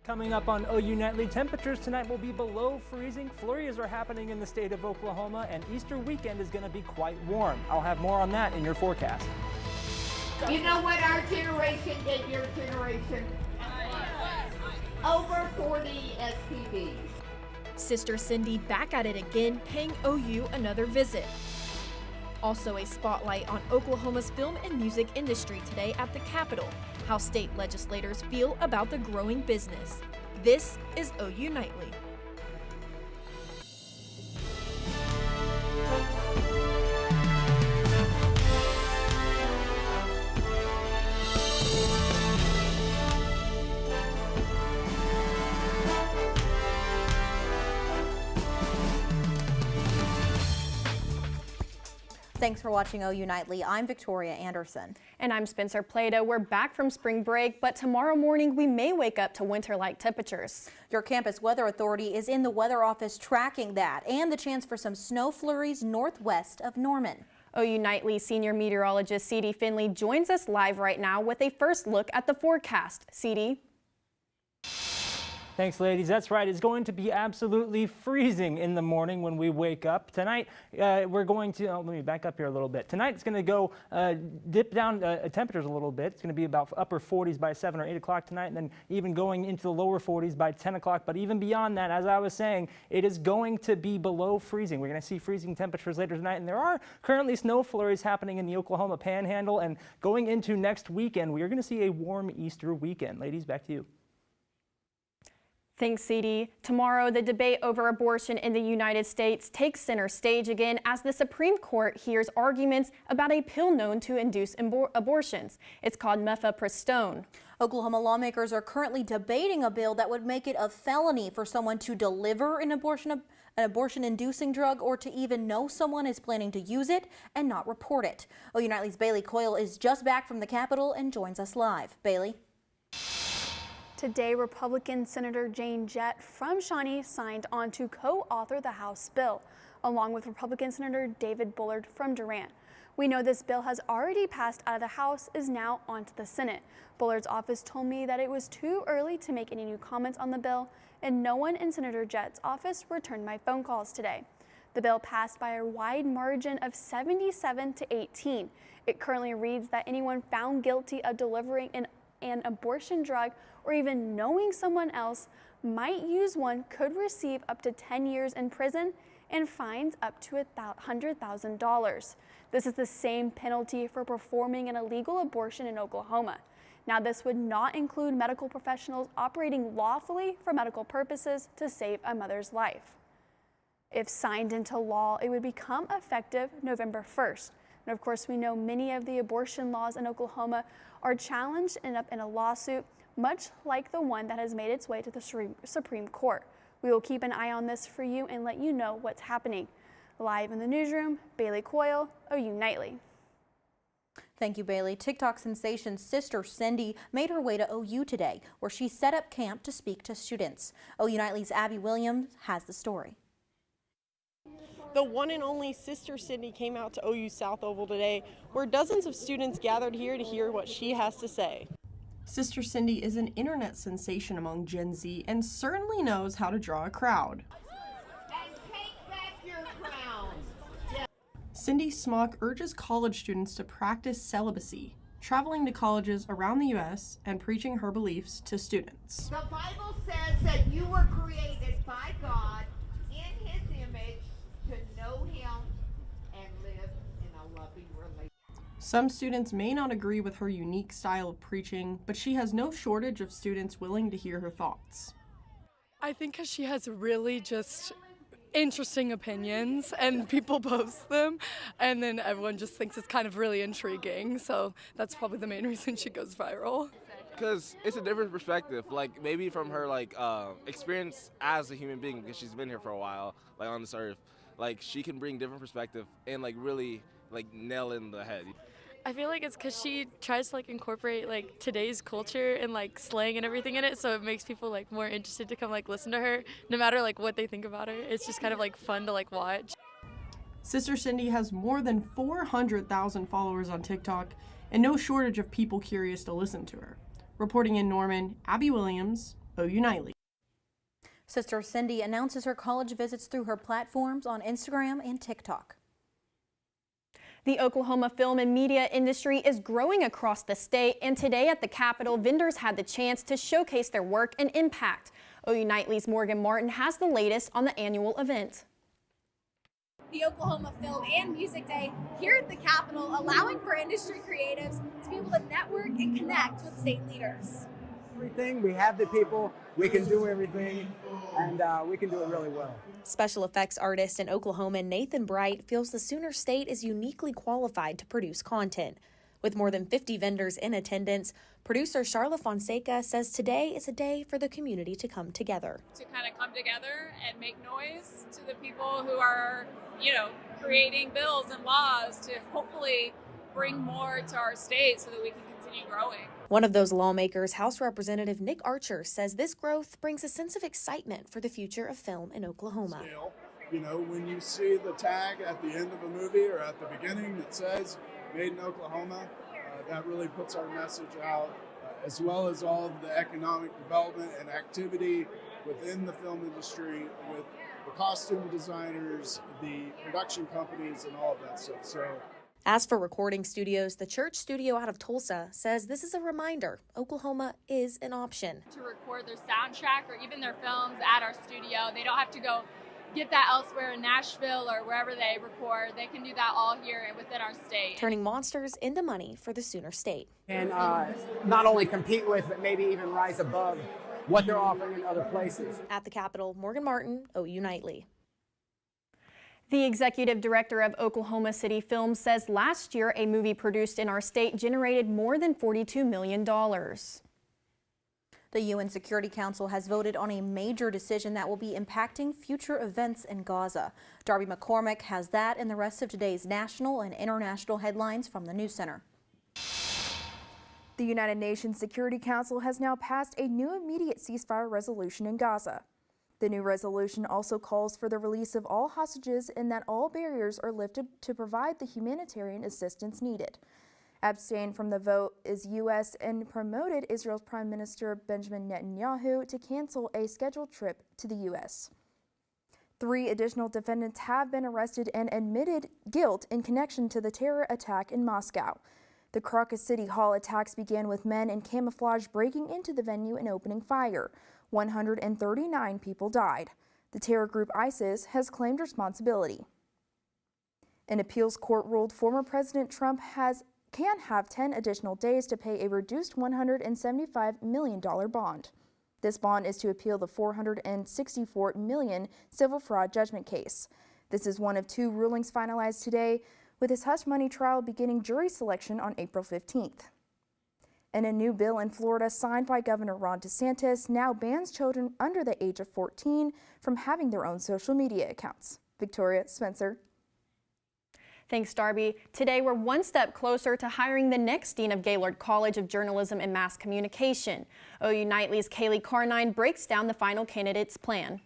Coming up on OU Nightly, temperatures tonight will be below freezing. Flurries are happening in the state of Oklahoma, and Easter weekend is going to be quite warm. I'll have more on that in your forecast. You know what our generation gave your generation? Over 40 STDs. Sister Cindy back at it again, paying OU another visit. Also a spotlight on Oklahoma's film and music industry today at the Capitol, how state legislators feel about the growing business. This is OU Nightly. Thanks for watching OU Nightly. I'm Victoria Anderson. And I'm Spencer Plato. We're back from spring break, but tomorrow morning we may wake up to winter-like temperatures. Your campus weather authority is in the weather office tracking that and the chance for some snow flurries northwest of Norman. OU Nightly senior meteorologist C.D. Finley joins us live right now with a first look at the forecast. C.D. Thanks, ladies. That's right. It's going to be absolutely freezing in the morning when we wake up. Tonight, we're going to, let me back up here a little bit. Tonight, it's going to go dip down temperatures a little bit. It's going to be about upper 40s by 7 or 8 o'clock tonight, and then even going into the lower 40s by 10 o'clock. But even beyond that, as I was saying, it is going to be below freezing. We're going to see freezing temperatures later tonight, and there are currently snow flurries happening in the Oklahoma Panhandle. And going into next weekend, we are going to see a warm Easter weekend. Ladies, back to you. Thanks, C.D. Tomorrow, the debate over abortion in the United States takes center stage again as the Supreme Court hears arguments about a pill known to induce abortions. It's called mifepristone. Oklahoma lawmakers are currently debating a bill that would make it a felony for someone to deliver an abortion-inducing drug or to even know someone is planning to use it and not report it. OU Nightly's Bailey Coyle is just back from the Capitol and joins us live. Bailey. Today, Republican Senator Jane Jett from Shawnee signed on to co-author the House bill, along with Republican Senator David Bullard from Durant. We know this bill has already passed out of the House, is now on to the Senate. Bullard's office told me that it was too early to make any new comments on the bill, and no one in Senator Jett's office returned my phone calls today. The bill passed by a wide margin of 77 to 18. It currently reads that anyone found guilty of delivering an abortion drug or even knowing someone else might use one could receive up to 10 years in prison and fines up to $100,000. This is the same penalty for performing an illegal abortion in Oklahoma. Now, this would not include medical professionals operating lawfully for medical purposes to save a mother's life. If signed into law, it would become effective November 1st. And of course, we know many of the abortion laws in Oklahoma are challenged and up in a lawsuit, much like the one that has made its way to the Supreme Court. We will keep an eye on this for you and let you know what's happening. Live in the newsroom, Bailey Coyle, OU Nightly. Thank you, Bailey. TikTok sensation Sister Cindy made her way to OU today, where she set up camp to speak to students. OU Nightly's Abby Williams has the story. The one and only Sister Cindy came out to OU South Oval today, where dozens of students gathered here to hear what she has to say. Sister Cindy is an internet sensation among Gen Z and certainly knows how to draw a crowd. And take back your crown. Cindy Smock urges college students to practice celibacy, traveling to colleges around the U.S. and preaching her beliefs to students. The Bible says that you were created by God in His image to know Him and live in a loving relationship. Some students may not agree with her unique style of preaching, but she has no shortage of students willing to hear her thoughts. I think because she has really just interesting opinions and people post them, and then everyone just thinks it's kind of really intriguing, so that's probably the main reason she goes viral. Because it's a different perspective, like maybe from her experience as a human being, because she's been here for a while, like on this earth. Like she can bring different perspective and really nail in the head. I feel like it's because she tries to incorporate today's culture and slang and everything in it, so it makes people more interested to come listen to her, no matter what they think about her. It's just kind of fun to watch. Sister Cindy has more than 400,000 followers on TikTok and no shortage of people curious to listen to her. Reporting in Norman, Abby Williams, OU Nightly. Sister Cindy announces her college visits through her platforms on Instagram and TikTok. The Oklahoma film and media industry is growing across the state, and today at the Capitol, vendors had the chance to showcase their work and impact. OU Nightly's Morgan Martin has the latest on the annual event. The Oklahoma Film and Music Day here at the Capitol, allowing for industry creatives to be able to network and connect with state leaders. Everything, we have the people, we can do everything, and we can do it really well. Special effects artist in Oklahoma Nathan Bright feels the Sooner State is uniquely qualified to produce content. With more than 50 vendors in attendance, producer Charla Fonseca says today is a day for the community to come together. To kind of come together and make noise to the people who are, creating bills and laws to hopefully bring more to our state so that we can continue growing. One of those lawmakers, House Representative Nick Archer, says this growth brings a sense of excitement for the future of film in Oklahoma. When you see the tag at the end of a movie or at the beginning that says Made in Oklahoma, that really puts our message out, as well as all of the economic development and activity within the film industry with the costume designers, the production companies, and all of that stuff. So, as for recording studios, the Church Studio out of Tulsa says this is a reminder Oklahoma is an option. To record their soundtrack or even their films at our studio, they don't have to go get that elsewhere in Nashville or wherever they record. They can do that all here within our state. Turning monsters into money for the Sooner State. And not only compete with, but maybe even rise above what they're offering in other places. At the Capitol, Morgan Martin, OU Nightly. The executive director of Oklahoma City Films says last year a movie produced in our state generated more than $42 million. The UN Security Council has voted on a major decision that will be impacting future events in Gaza. Darby McCormick has that and the rest of today's national and international headlines from the News Center. The United Nations Security Council has now passed a new immediate ceasefire resolution in Gaza. The new resolution also calls for the release of all hostages and that all barriers are lifted to provide the humanitarian assistance needed. Abstained from the vote is U.S. and promoted Israel's Prime Minister Benjamin Netanyahu to cancel a scheduled trip to the U.S. 3 additional defendants have been arrested and admitted guilt in connection to the terror attack in Moscow. The Crocus City Hall attacks began with men in camouflage breaking into the venue and opening fire. 139 people died. The terror group ISIS has claimed responsibility. An appeals court ruled former President Trump can have 10 additional days to pay a reduced $175 million bond. This bond is to appeal the $464 million civil fraud judgment case. This is one of 2 rulings finalized today, with his hush money trial beginning jury selection on April 15th. And a new bill in Florida signed by Governor Ron DeSantis now bans children under the age of 14 from having their own social media accounts. Victoria Spencer. Thanks, Darby. Today, we're one step closer to hiring the next dean of Gaylord College of Journalism and Mass Communication. OU Nightly's Kaylee Carnine breaks down the final candidate's plan.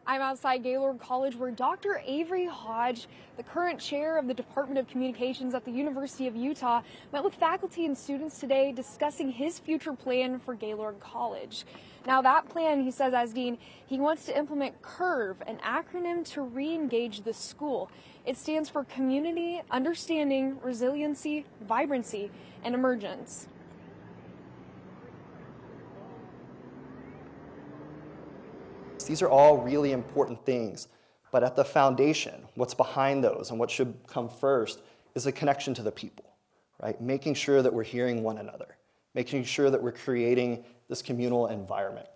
I'm outside Gaylord College where Dr. Avery Hodge, the current chair of the Department of Communications at the University of Utah, met with faculty and students today discussing his future plan for Gaylord College. Now that plan, he says as dean, he wants to implement CURVE, an acronym to re-engage the school. It stands for Community, Understanding, Resiliency, Vibrancy, and Emergence. These are all really important things, but at the foundation, what's behind those and what should come first is a connection to the people, right? Making sure that we're hearing one another, making sure that we're creating this communal environment.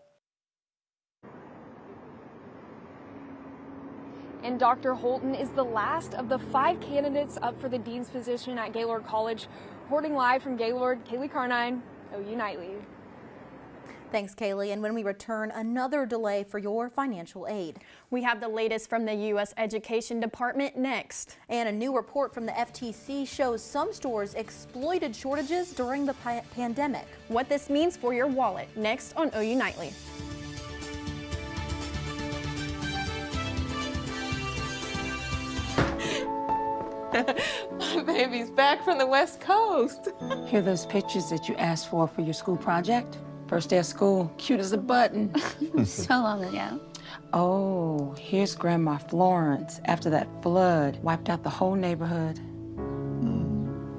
And Dr. Holton is the last of the 5 candidates up for the dean's position at Gaylord College. Reporting live from Gaylord, Kaylee Carnine, OU Nightly. Thanks, Kaylee. And when we return, another delay for your financial aid. We have the latest from the U.S. Education Department next. And a new report from the FTC shows some stores exploited shortages during the pandemic. What this means for your wallet, next on OU Nightly. My baby's back from the West Coast. Here are those pictures that you asked for your school project? First day of school, cute as a button. So long ago. Oh, here's Grandma Florence after that flood wiped out the whole neighborhood.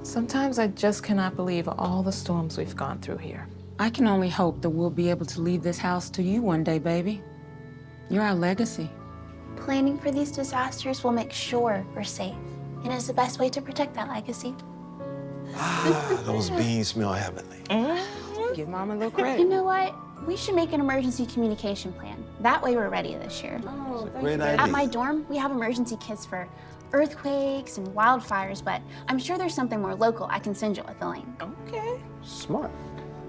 Sometimes I just cannot believe all the storms we've gone through here. I can only hope that we'll be able to leave this house to you one day, baby. You're our legacy. Planning for these disasters will make sure we're safe, and is the best way to protect that legacy. Those beans smell heavenly. Give Mama a little credit. You know what? We should make an emergency communication plan. That way we're ready this year. Great idea. At my dorm, we have emergency kits for earthquakes and wildfires, but I'm sure there's something more local I can send you with the link. Okay. Smart.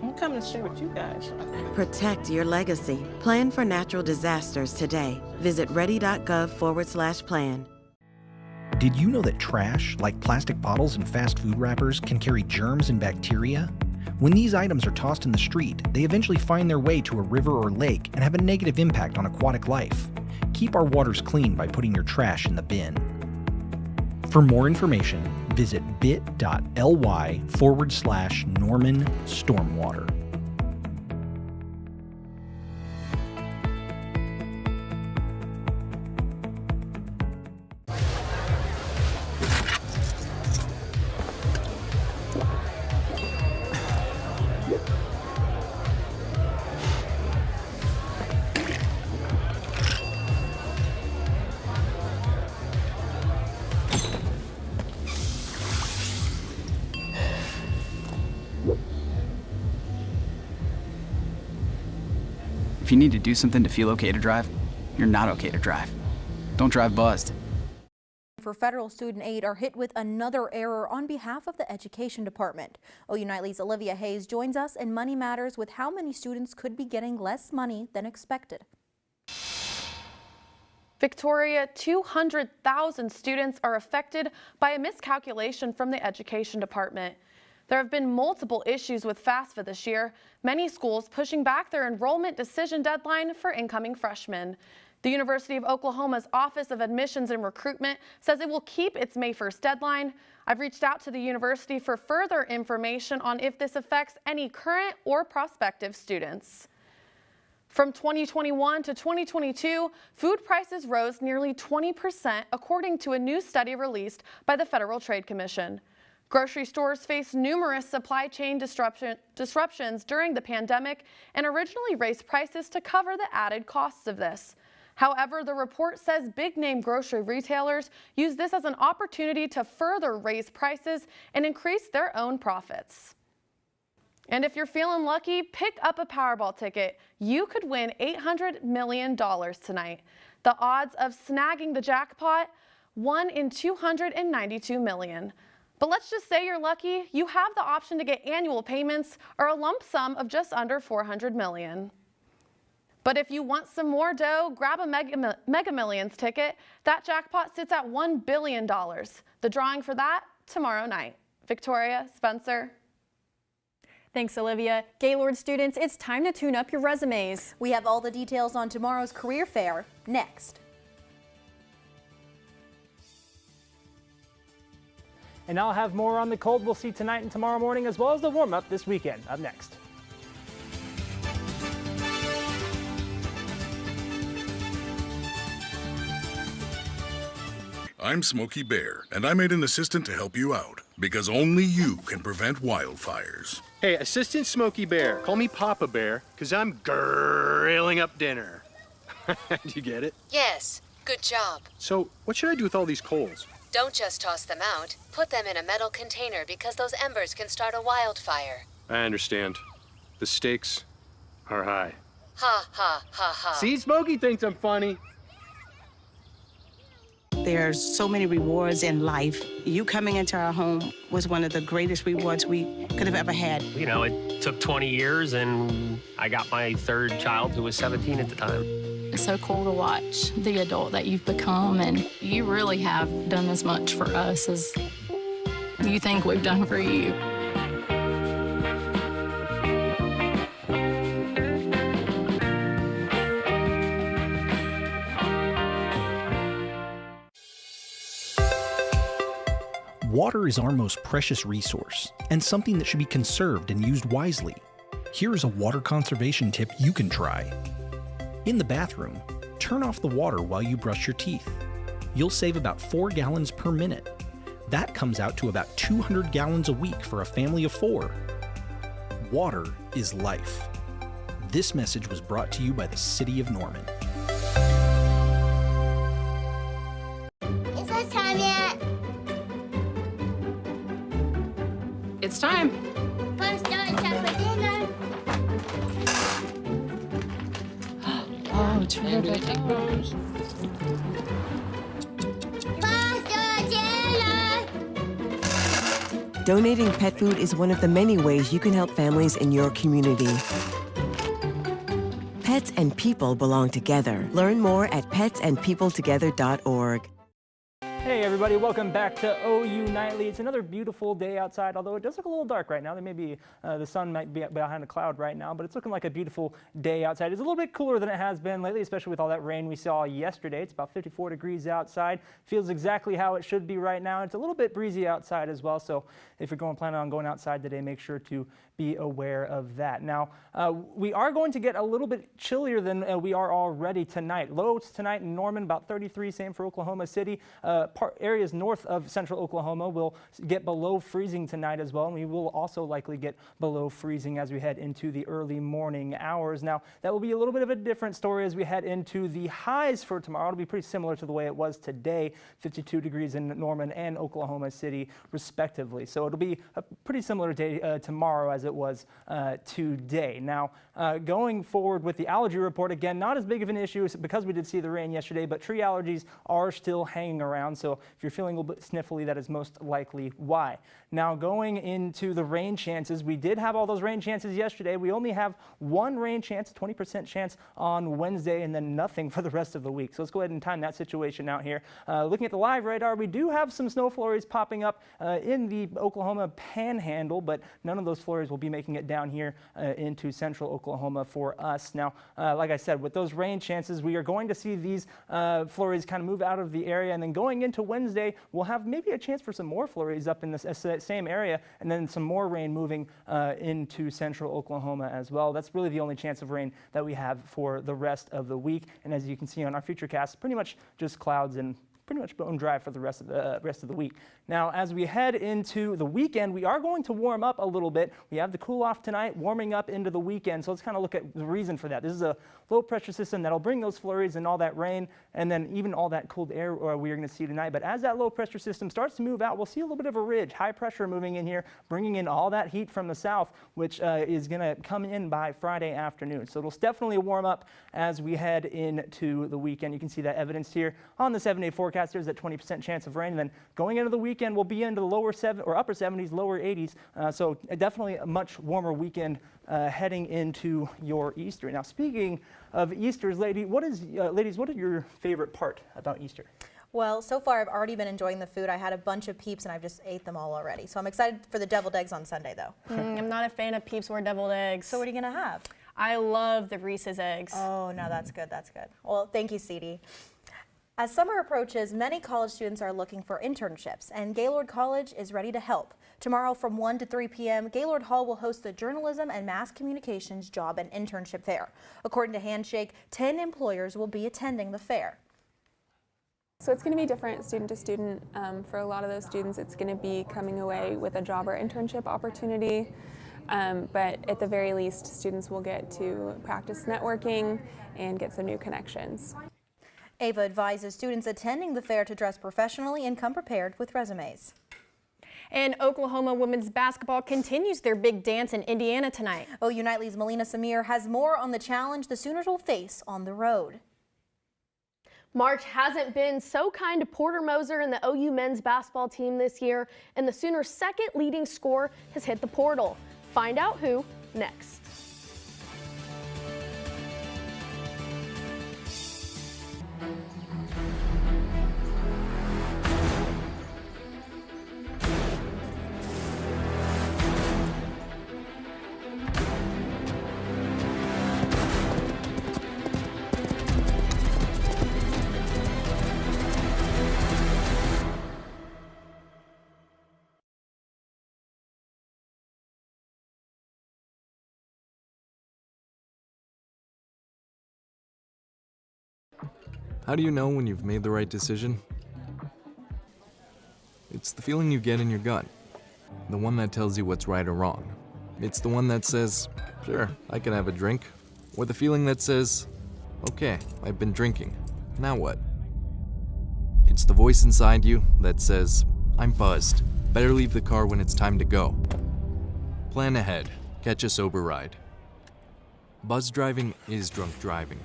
I'm coming to share with you guys. Protect your legacy. Plan for natural disasters today. Visit ready.gov/plan. Did you know that trash, like plastic bottles and fast food wrappers, can carry germs and bacteria? When these items are tossed in the street, they eventually find their way to a river or lake and have a negative impact on aquatic life. Keep our waters clean by putting your trash in the bin. For more information, visit bit.ly/Norman Stormwater. If you need to do something to feel okay to drive, you're not okay to drive. Don't drive buzzed. For federal student aid are hit with another error on behalf of the Education Department. OU Nightly's Olivia Hayes joins us in Money Matters with how many students could be getting less money than expected. Victoria, 200,000 students are affected by a miscalculation from the Education Department. There have been multiple issues with FAFSA this year, many schools pushing back their enrollment decision deadline for incoming freshmen. The University of Oklahoma's Office of Admissions and Recruitment says it will keep its May 1st deadline. I've reached out to the university for further information on if this affects any current or prospective students. From 2021 to 2022, food prices rose nearly 20% according to a new study released by the Federal Trade Commission. Grocery stores faced numerous supply chain disruptions during the pandemic and originally raised prices to cover the added costs of this. However, the report says big-name grocery retailers use this as an opportunity to further raise prices and increase their own profits. And if you're feeling lucky, pick up a Powerball ticket. You could win $800 million tonight. The odds of snagging the jackpot, 1 in 292 million. But let's just say you're lucky, you have the option to get annual payments or a lump sum of just under $400 million. But if you want some more dough, grab a Mega Millions ticket. That jackpot sits at $1 billion. The drawing for that, tomorrow night. Victoria, Spencer. Thanks, Olivia. Gaylord students, it's time to tune up your resumes. We have all the details on tomorrow's career fair next. And I'll have more on the cold we'll see tonight and tomorrow morning, as well as the warm-up this weekend. Up next. I'm Smokey Bear, and I made an assistant to help you out, because only you can prevent wildfires. Hey, Assistant Smokey Bear, call me Papa Bear, because I'm grilling up dinner. Do you get it? Yes, good job. So, what should I do with all these coals? Don't just toss them out. Put them in a metal container because those embers can start a wildfire. I understand. The stakes are high. Ha, ha, ha, ha. See, Smokey thinks I'm funny. There's so many rewards in life. You coming into our home was one of the greatest rewards we could have ever had. You know, it took 20 years, and I got my third child, who was 17 at the time. It's so cool to watch the adult that you've become, and you really have done as much for us as you think we've done for you. Water is our most precious resource and something that should be conserved and used wisely. Here is a water conservation tip you can try. In the bathroom, turn off the water while you brush your teeth. You'll save about 4 gallons per minute. That comes out to about 200 gallons a week for a family of 4. Water is life. This message was brought to you by the City of Norman. Is it time yet? It's time. Time for dinner. Oh, terrific. Donating pet food is one of the many ways you can help families in your community. Pets and people belong together. Learn more at petsandpeopletogether.org. Hey everybody, welcome back to OU Nightly. It's another beautiful day outside, although it does look a little dark right now. There may be, the sun might be behind a cloud right now, but it's looking like a beautiful day outside. It's a little bit cooler than it has been lately, especially with all that rain we saw yesterday. It's about 54 degrees outside. Feels exactly how it should be right now. It's a little bit breezy outside as well, so if you're planning on going outside today, make sure to be aware of that. Now, we are going to get a little bit chillier than we are already tonight. Lows tonight in Norman, about 33, same for Oklahoma City. Areas north of central Oklahoma will get below freezing tonight as well, and we will also likely get below freezing as we head into the early morning hours. Now, that will be a little bit of a different story as we head into the highs for tomorrow. It'll be pretty similar to the way it was today, 52 degrees in Norman and Oklahoma City, respectively. So it'll be a pretty similar day tomorrow as it was today. Now, going forward with the allergy report, again, not as big of an issue because we did see the rain yesterday, but tree allergies are still hanging around. So if you're feeling a little bit sniffly, that is most likely why. Now, going into the rain chances, we did have all those rain chances yesterday. We only have one rain chance, 20% chance on Wednesday, and then nothing for the rest of the week. So let's go ahead and time that situation out here. Looking at the live radar, we do have some snow flurries popping up in the Oklahoma panhandle, but none of those flurries will be making it down here into central Oklahoma for us. Now, like I said, with those rain chances, we are going to see these flurries kind of move out of the area, and then going into Wednesday, we'll have maybe a chance for some more flurries up in this same area, and then some more rain moving into central Oklahoma as well. That's really the only chance of rain that we have for the rest of the week. And as you can see on our futurecast, pretty much just clouds and pretty much bone dry for the rest of the week. Now, as we head into the weekend, we are going to warm up a little bit. We have the cool off tonight, warming up into the weekend. So let's kind of look at the reason for that. This is a low pressure system that'll bring those flurries and all that rain, and then even all that cold air we're going to see tonight. But as that low pressure system starts to move out, we'll see a little bit of a ridge, high pressure moving in here, bringing in all that heat from the south, which is going to come in by Friday afternoon. So it'll definitely warm up as we head into the weekend. You can see that evidence here on the 7-day forecast. There's that 20% chance of rain. And then going into the weekend, we'll be into the upper 70s, lower 80s. So definitely a much warmer weekend heading into your Easter. Now, speaking of Easter's, ladies, what is your favorite part about Easter? Well, so far I've already been enjoying the food. I had a bunch of Peeps and I've just ate them all already. So I'm excited for the deviled eggs on Sunday, though. I'm not a fan of Peeps or deviled eggs. So what are you going to have? I love the Reese's eggs. Oh, no, that's good. That's good. Well, thank you, Ceedee. As summer approaches, many college students are looking for internships, and Gaylord College is ready to help. Tomorrow from 1 to 3 p.m., Gaylord Hall will host the Journalism and Mass Communications Job and Internship Fair. According to Handshake, 10 employers will be attending the fair. So it's going to be different student to student. For a lot of those students, it's going to be coming away with a job or internship opportunity. But at the very least, students will get to practice networking and get some new connections. Ava advises students attending the fair to dress professionally and come prepared with resumes. And Oklahoma women's basketball continues their big dance in Indiana tonight. OU Nightly's Melina Samir has more on the challenge the Sooners will face on the road. March hasn't been so kind to Porter Moser and the OU men's basketball team this year, and the Sooners' second leading scorer has hit the portal. Find out who next. How do you know when you've made the right decision? It's the feeling you get in your gut. The one that tells you what's right or wrong. It's the one that says, sure, I can have a drink. Or the feeling that says, okay, I've been drinking. Now what? It's the voice inside you that says, I'm buzzed. Better leave the car when it's time to go. Plan ahead. Catch a sober ride. Buzz driving is drunk driving.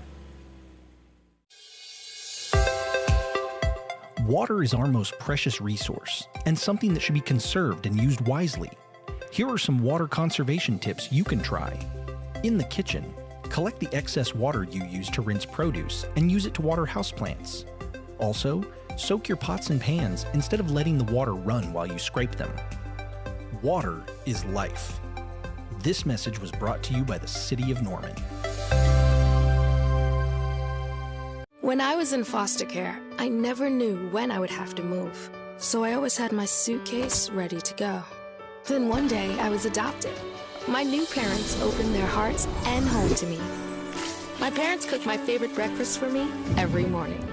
Water is our most precious resource and something that should be conserved and used wisely. Here are some water conservation tips you can try. In the kitchen, collect the excess water you use to rinse produce and use it to water houseplants. Also, soak your pots and pans instead of letting the water run while you scrape them. Water is life. This message was brought to you by the City of Norman. When I was in foster care, I never knew when I would have to move, so I always had my suitcase ready to go. Then one day, I was adopted. My new parents opened their hearts and home to me. My parents cook my favorite breakfast for me every morning.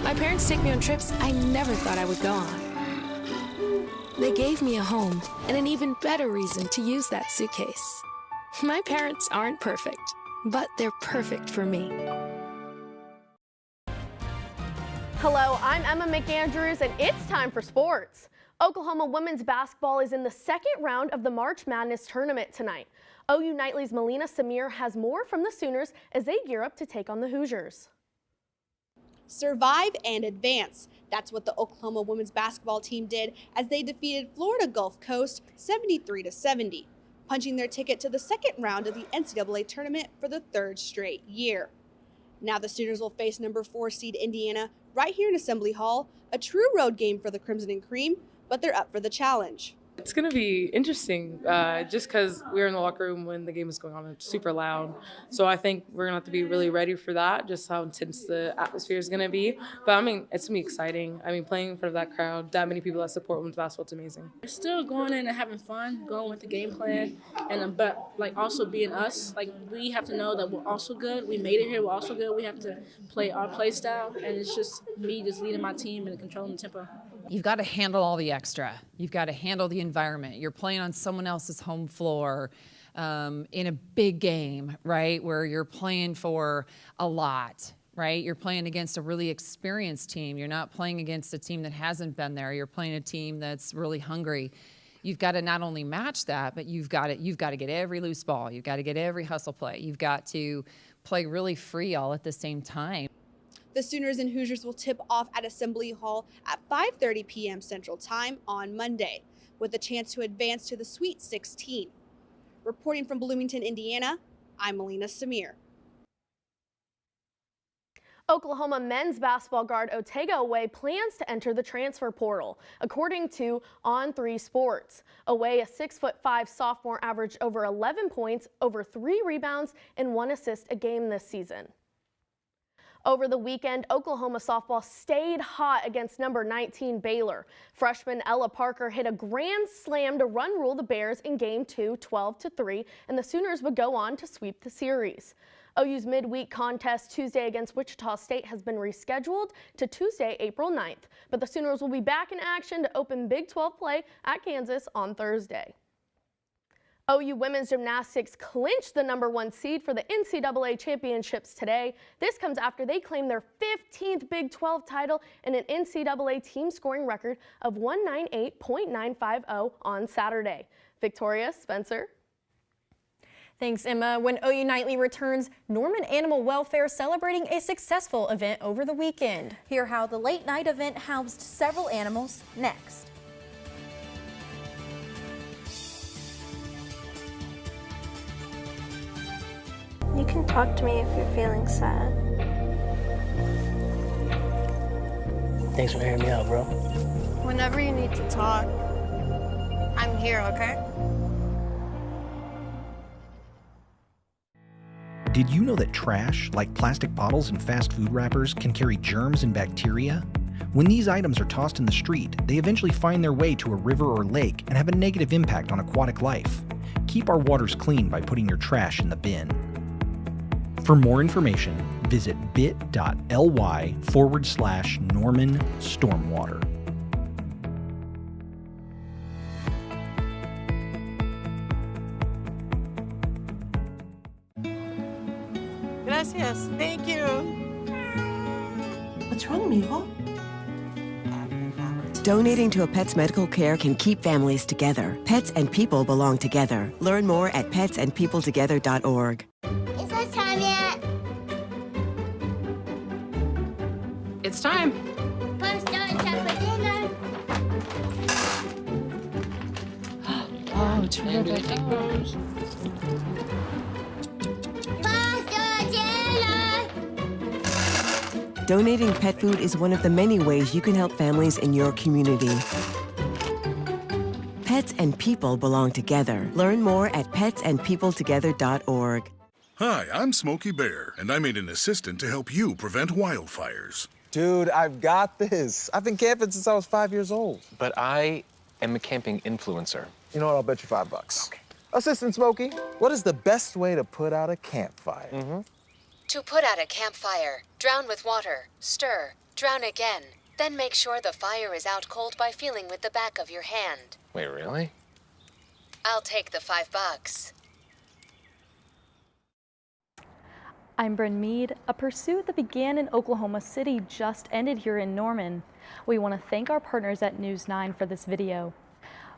My parents take me on trips I never thought I would go on. They gave me a home and an even better reason to use that suitcase. My parents aren't perfect, but they're perfect for me. Hello, I'm Emma McAndrews, and it's time for sports. Oklahoma women's basketball is in the second round of the March Madness tournament tonight. OU Nightly's Melina Samir has more from the Sooners as they gear up to take on the Hoosiers. Survive and advance. That's what the Oklahoma women's basketball team did as they defeated Florida Gulf Coast 73-70, punching their ticket to the second round of the NCAA tournament for the third straight year. Now the Sooners will face number 4 seed Indiana right here in Assembly Hall, a true road game for the Crimson and Cream, but they're up for the challenge. It's going to be interesting just because we were in the locker room when the game was going on. It's super loud. So I think we're going to have to be really ready for that, just how intense the atmosphere is going to be. But I mean, it's going to be exciting. I mean, playing in front of that crowd, that many people that support women's basketball, it's amazing. We're still going in and having fun, going with the game plan, and but like also being us. Like we have to know that we're also good. We made it here. We're also good. We have to play our play style, and it's just me just leading my team and controlling the tempo. You've got to handle all the extra. You've got to handle the environment. You're playing on someone else's home floor in a big game, right, where you're playing for a lot, right? You're playing against a really experienced team. You're not playing against a team that hasn't been there. You're playing a team that's really hungry. You've got to not only match that, but you've got to get every loose ball. You've got to get every hustle play. You've got to play really free all at the same time. The Sooners and Hoosiers will tip off at Assembly Hall at 5:30 p.m. Central Time on Monday, with a chance to advance to the Sweet 16. Reporting from Bloomington, Indiana, I'm Melina Samir. Oklahoma men's basketball guard Otega Oweh plans to enter the transfer portal, according to On3 Sports. Oweh, a 6'5" sophomore, averaged over 11 points, over 3 rebounds, and 1 assist a game this season. Over the weekend, Oklahoma softball stayed hot against number 19 Baylor. Freshman Ella Parker hit a grand slam to run rule the Bears in Game 2, 12-3, and the Sooners would go on to sweep the series. OU's midweek contest Tuesday against Wichita State has been rescheduled to Tuesday, April 9th, but the Sooners will be back in action to open Big 12 play at Kansas on Thursday. OU women's gymnastics clinched the number 1 seed for the NCAA championships today. This comes after they claimed their 15th Big 12 title and an NCAA team scoring record of 198.950 on Saturday. Victoria Spencer. Thanks, Emma. When OU Nightly returns, Norman Animal Welfare celebrating a successful event over the weekend. Hear how the late night event housed several animals next. You can talk to me if you're feeling sad. Thanks for hearing me out, bro. Whenever you need to talk, I'm here, okay? Did you know that trash, like plastic bottles and fast food wrappers, can carry germs and bacteria? When these items are tossed in the street, they eventually find their way to a river or lake and have a negative impact on aquatic life. Keep our waters clean by putting your trash in the bin. For more information, visit bit.ly/Norman Stormwater. Gracias. Thank you. What's wrong, mijo? Donating to a pet's medical care can keep families together. Pets and people belong together. Learn more at petsandpeopletogether.org. Is that time yet? It's time. Punch down time for dinner. Oh, it's really Donating pet food is one of the many ways you can help families in your community. Pets and people belong together. Learn more at petsandpeopletogether.org. Hi, I'm Smokey Bear, and I made an assistant to help you prevent wildfires. Dude, I've got this. I've been camping since I was 5 years old. But I am a camping influencer. You know what? I'll bet you $5. Okay. Assistant Smokey, what is the best way to put out a campfire? To put out a campfire, drown with water, stir, drown again. Then make sure the fire is out cold by feeling with the back of your hand. Wait, really? I'll take the $5. I'm Bryn Mead. A pursuit that began in Oklahoma City just ended here in Norman. We want to thank our partners at News 9 for this video.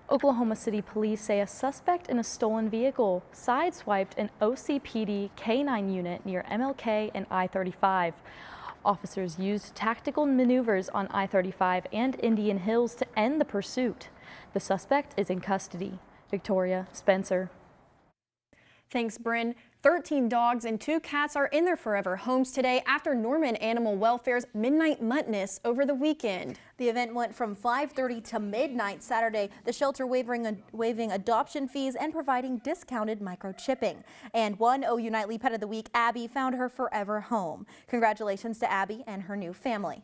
Oklahoma City police say a suspect in a stolen vehicle sideswiped an OCPD K-9 unit near MLK and I-35. Officers used tactical maneuvers on I-35 and Indian Hills to end the pursuit. The suspect is in custody. Victoria Spencer. Thanks, Bryn. 13 dogs and 2 cats are in their forever homes today after Norman Animal Welfare's Midnight Muttness over the weekend. The event went from 5:30 to midnight Saturday, the shelter waiving adoption fees and providing discounted microchipping. And one OU Nightly Pet of the Week, Abby, found her forever home. Congratulations to Abby and her new family.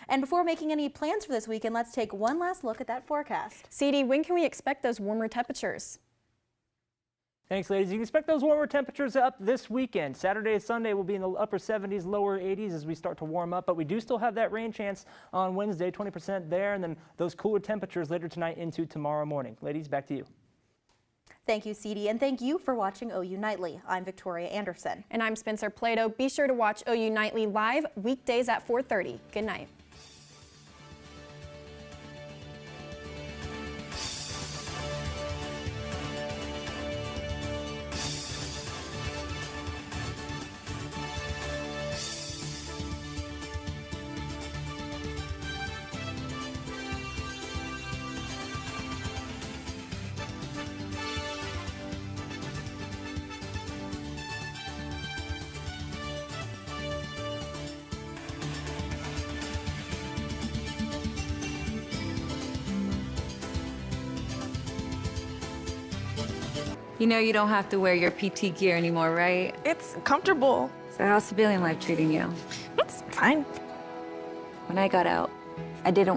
And before making any plans for this weekend, let's take one last look at that forecast. CD, when can we expect those warmer temperatures? Thanks, ladies. You can expect those warmer temperatures up this weekend. Saturday and Sunday will be in the upper 70s, lower 80s as we start to warm up, but we do still have that rain chance on Wednesday, 20% there, and then those cooler temperatures later tonight into tomorrow morning. Ladies, back to you. Thank you, CD, and thank you for watching OU Nightly. I'm Victoria Anderson. And I'm Spencer Plato. Be sure to watch OU Nightly live weekdays at 4:30. Good night. You know you don't have to wear your PT gear anymore, right? It's comfortable. So how's civilian life treating you? It's fine. When I got out, I didn't